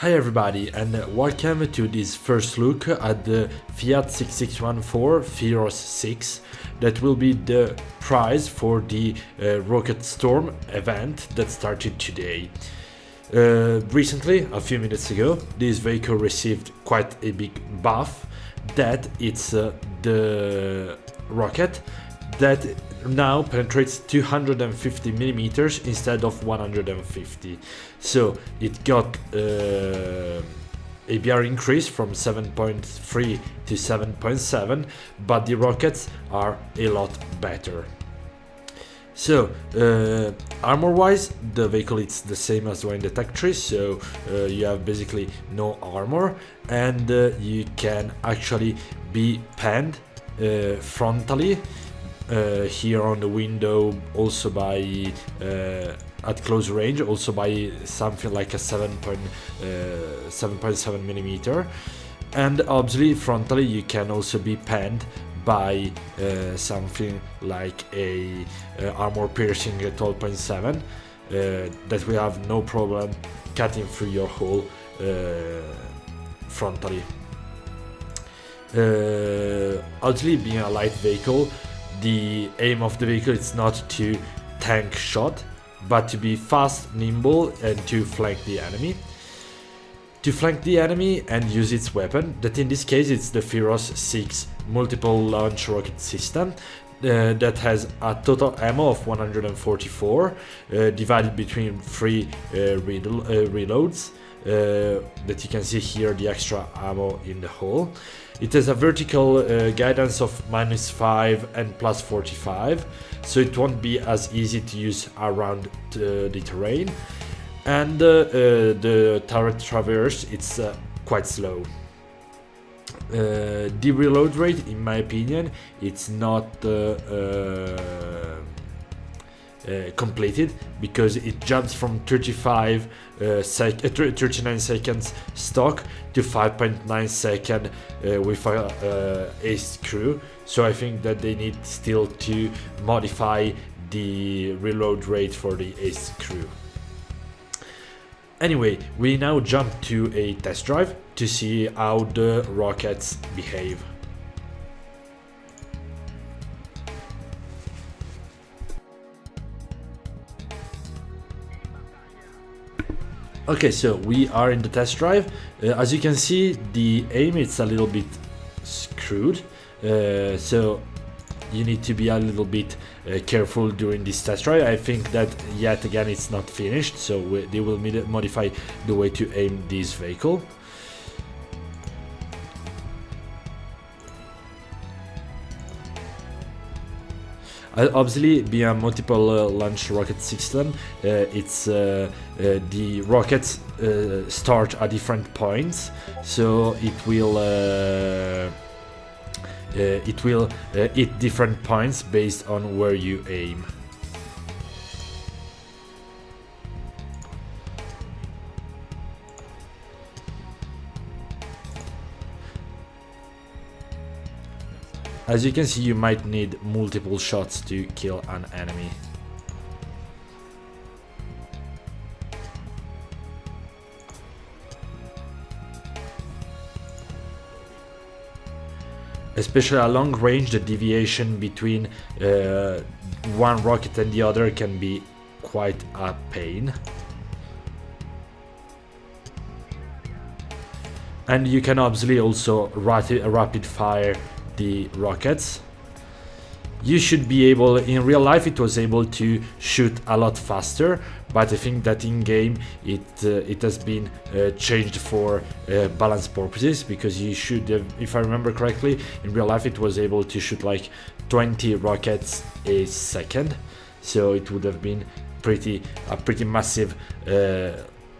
Hi everybody and welcome to this first look at the Fiat 6614 Firos 6 that will be the prize for the Rocket Storm event that started today. Recently, a few minutes ago, this vehicle received quite a big buff that it's the rocket that now penetrates 250 millimeters instead of 150. So it got ABR increase from 7.3 to 7.7, but the rockets are a lot better. So armor wise, the vehicle is the same as in the tech tree, so you have basically no armor, and you can actually be panned frontally here on the window, also by at close range, also by something like a 7.7 millimeter, and obviously frontally you can also be panned by something like a armor piercing 12.7 that we have no problem cutting through your hull frontally. Obviously, being a light vehicle, the aim of the vehicle is not to tank shot, but to be fast, nimble, and to flank the enemy. To flank the enemy and use its weapon, that in this case it's the Firos 6 multiple launch rocket system that has a total ammo of 144 divided between 3 reloads. That you can see here, the extra ammo in the hull. It has a vertical guidance of -5 and +45, so it won't be as easy to use around the terrain. And the turret traverse, it's quite slow. The reload rate, in my opinion, it's not completed, because it jumps from 39 seconds stock to 5.9 second with a ace crew. So I think that they need still to modify the reload rate for the ace crew. Anyway, we now jump to a test drive to see how the rockets behave. Okay, so we are in the test drive. As you can see, the aim is a little bit screwed, so you need to be a little bit careful during this test drive. I think that yet again it's not finished, so they will modify the way to aim this vehicle. Obviously, being a multiple launch rocket system, it's the rockets start at different points, so it will hit different points based on where you aim. As you can see, you might need multiple shots to kill an enemy. Especially at long range, the deviation between one rocket and the other can be quite a pain. And you can obviously also rapid fire the rockets. You should be able, in real life it was able to shoot a lot faster, but I think that in game it has been changed for balance purposes, because you should have, if I remember correctly, in real life it was able to shoot like 20 rockets a second, so it would have been a pretty massive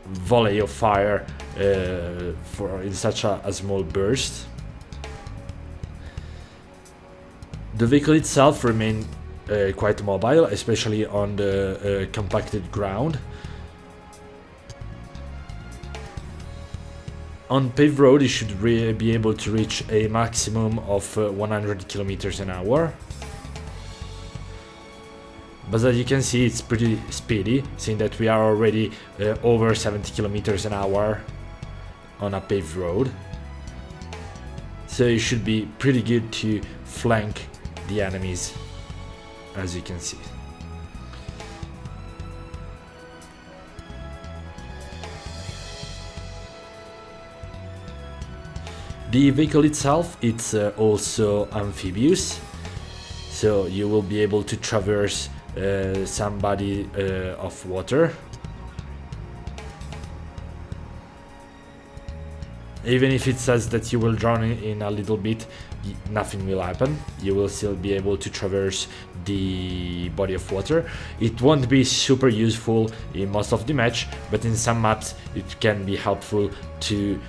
volley of fire for in such a small burst. The vehicle itself remained quite mobile, especially on the compacted ground. On paved road, you should be able to reach a maximum of 100 kilometers an hour. But as you can see, it's pretty speedy, seeing that we are already over 70 kilometers an hour. on a paved road. So it should be pretty good to flank the enemies, as you can see. The vehicle itself, it's also amphibious, so you will be able to traverse some body of water. Even if it says that you will drown in a little bit, nothing will happen. You will still be able to traverse the body of water. It won't be super useful in most of the match, but in some maps it can be helpful to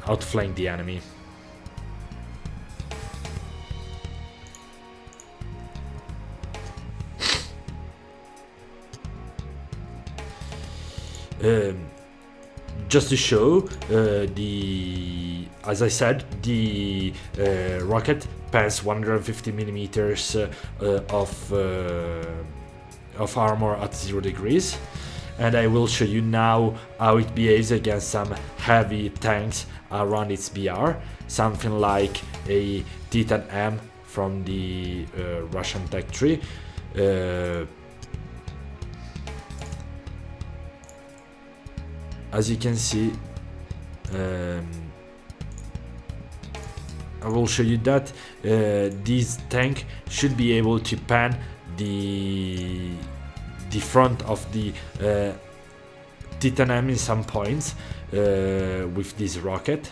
outflank the enemy. Just to show, as I said, the rocket pans 150 millimeters of armor at 0 degrees, and I will show you now how it behaves against some heavy tanks around its BR, something like a Titan M from the Russian Tech Tree. As you can see, I will show you that this tank should be able to pan the front of the Titan M in some points with this rocket.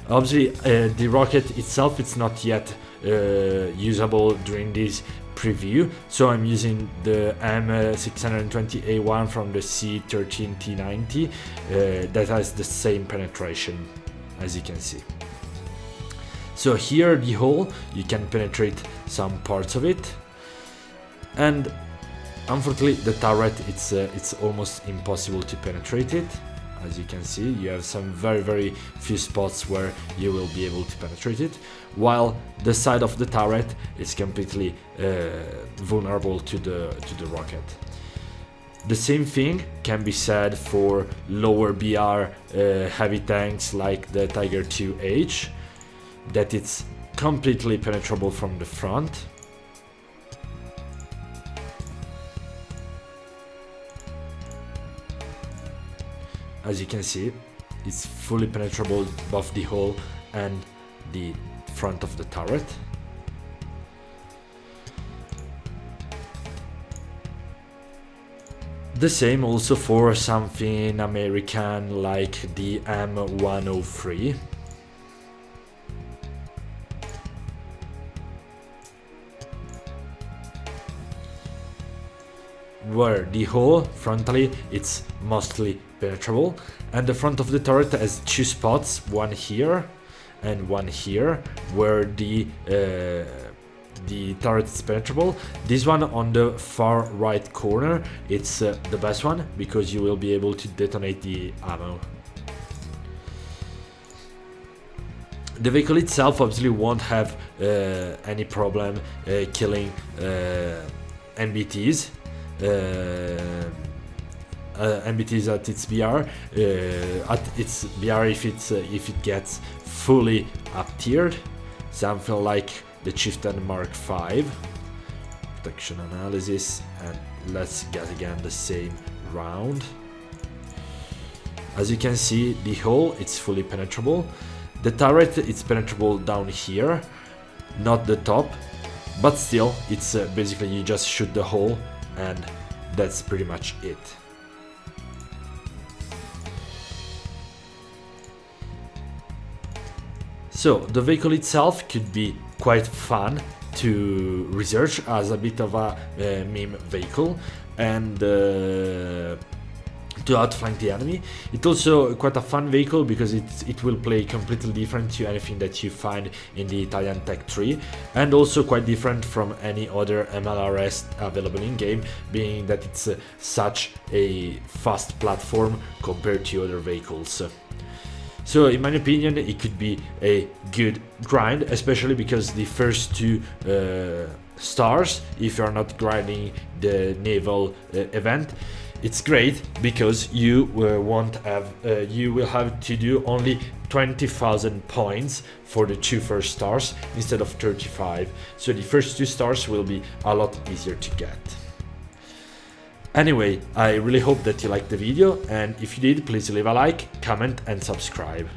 Obviously, the rocket itself it's not yet usable during this preview, so I'm using the M620A1 from the C13T90 that has the same penetration, as you can see. So here the hull, you can penetrate some parts of it, and unfortunately the turret it's almost impossible to penetrate it. As you can see, you have some very few spots where you will be able to penetrate it, while the side of the turret is completely vulnerable to the rocket. The same thing can be said for lower BR heavy tanks like the Tiger II-H, that it's completely penetrable from the front. As you can see, it's fully penetrable both the hull and the front of the turret. The same also for something American like the M103. Where the hull frontally it's mostly penetrable, and the front of the turret has two spots, one here and one here, where the turret is penetrable. This one on the far right corner, it's the best one because you will be able to detonate the ammo. The vehicle itself obviously won't have any problem killing NBTs. NBTs at its BR, if it gets fully up tiered, something like the Chieftain Mark V. Protection analysis, and let's get again the same round. As you can see, the hull it's fully penetrable. The turret it's penetrable down here, not the top, but still it's basically you just shoot the hull and that's pretty much it. So the vehicle itself could be quite fun to research as a bit of a meme vehicle and to outflank the enemy. It's also quite a fun vehicle because it will play completely different to anything that you find in the Italian Tech Tree, and also quite different from any other MLRS available in game, being that it's such a fast platform compared to other vehicles. So in my opinion it could be a good grind, especially because the first two stars, if you're not grinding the naval event, It's great because you you will have to do only 20,000 points for the 2 first stars instead of 35. So the first 2 stars will be a lot easier to get. Anyway, I really hope that you liked the video, and if you did, please leave a like, comment and subscribe.